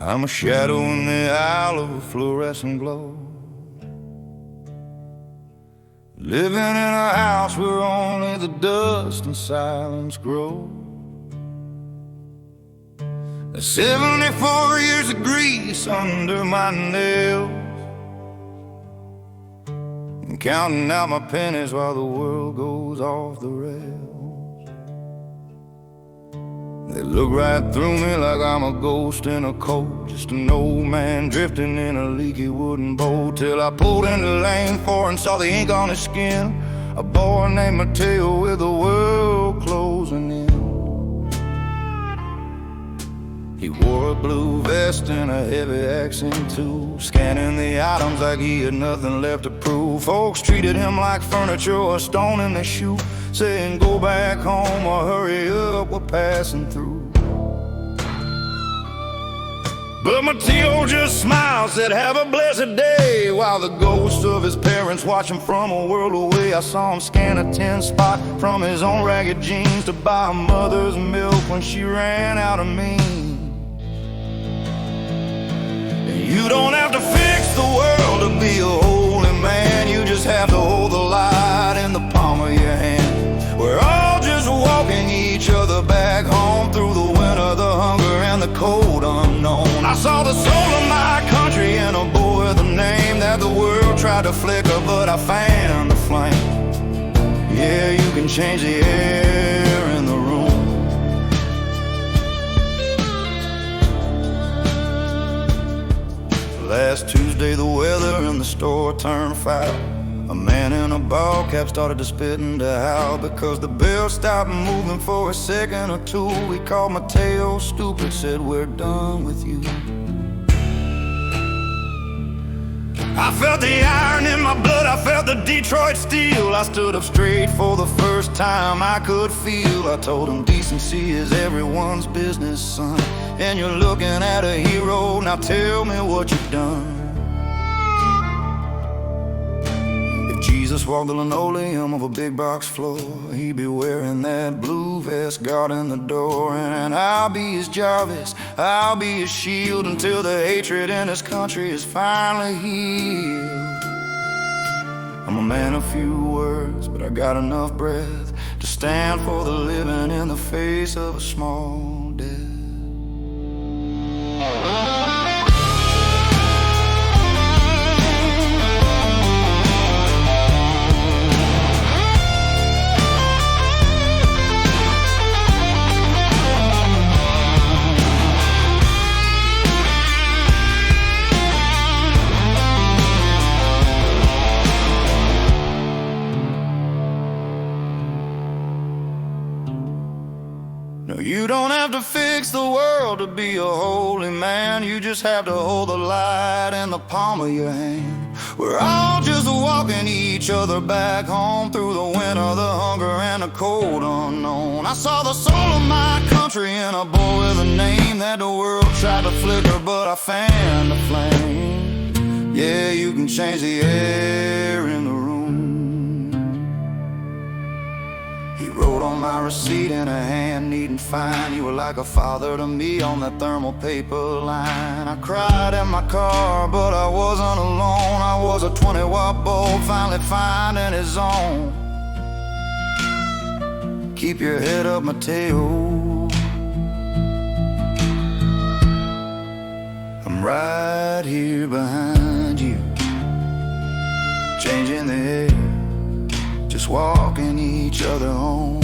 I'm a shadow in the aisle of a fluorescent glow, living in a house where only the dust and silence grow. There's 74 years of grease under my nails, and counting out my pennies while the world goes off the rails. They look right through me like I'm a ghost in a coat, just an old man drifting in a leaky wooden boat, till I pulled into lane 4 and saw the ink on his skin, a boy named Mateo with the world closing in. He wore a blue vest and a heavy accent too, scanning the items like he had nothing left to prove. Folks treated him like furniture or a stone in their shoe, saying go back home or hurry up, we're passing through. But Mateo just smiled, said have a blessed day, while the ghosts of his parents watch him from a world away. I saw him scan a 10 spot from his own ragged jeans to buy a mother's milk when she ran out of means. You don't have to fix the world to be a holy man, you just have to hold the light in the palm of your hand. We're all just walking each other back home through the winter, the hunger, and the cold unknown. I saw the soul of my country in a boy with a name that the world tried to flicker, but I fanned the flame. Yeah, you can change the air in the room. Last Tuesday the weather in the store turned foul. A man in a ball cap started to spit and to howl, because the bell stopped moving for a second or two. We called Mateo stupid, said we're done with you. I felt the iron in my blood, I felt the Detroit steel. I stood up straight for the first time I could feel. I told him decency is everyone's business, son, and you're looking at a hero, now tell me what you've done. If Jesus walked the linoleum of a big box floor, he'd be wearing that blue vest guarding the door. And I'll be his Jarvis, I'll be his shield, until the hatred in this country is finally healed. I'm a man of few words, but I got enough breath to stand for the living in the face of a small death. No, you don't have to fix the world to be a holy man, you just have to hold the light in the palm of your hand. We're all just walking each other back home through the winter, the hunger, and the cold unknown. I saw the soul of my country in a boy with a name that the world tried to flicker, but I fanned the flame. Yeah, you can change the air in the room. He wrote on my receipt in a hand neat and fine, you were like a father to me on that thermal paper line. I cried in my car, but I wasn't alone. I was a 20-watt bulb finally finding his own. Keep your head up, Mateo, I'm right here behind you, changing the air, just walking each other home.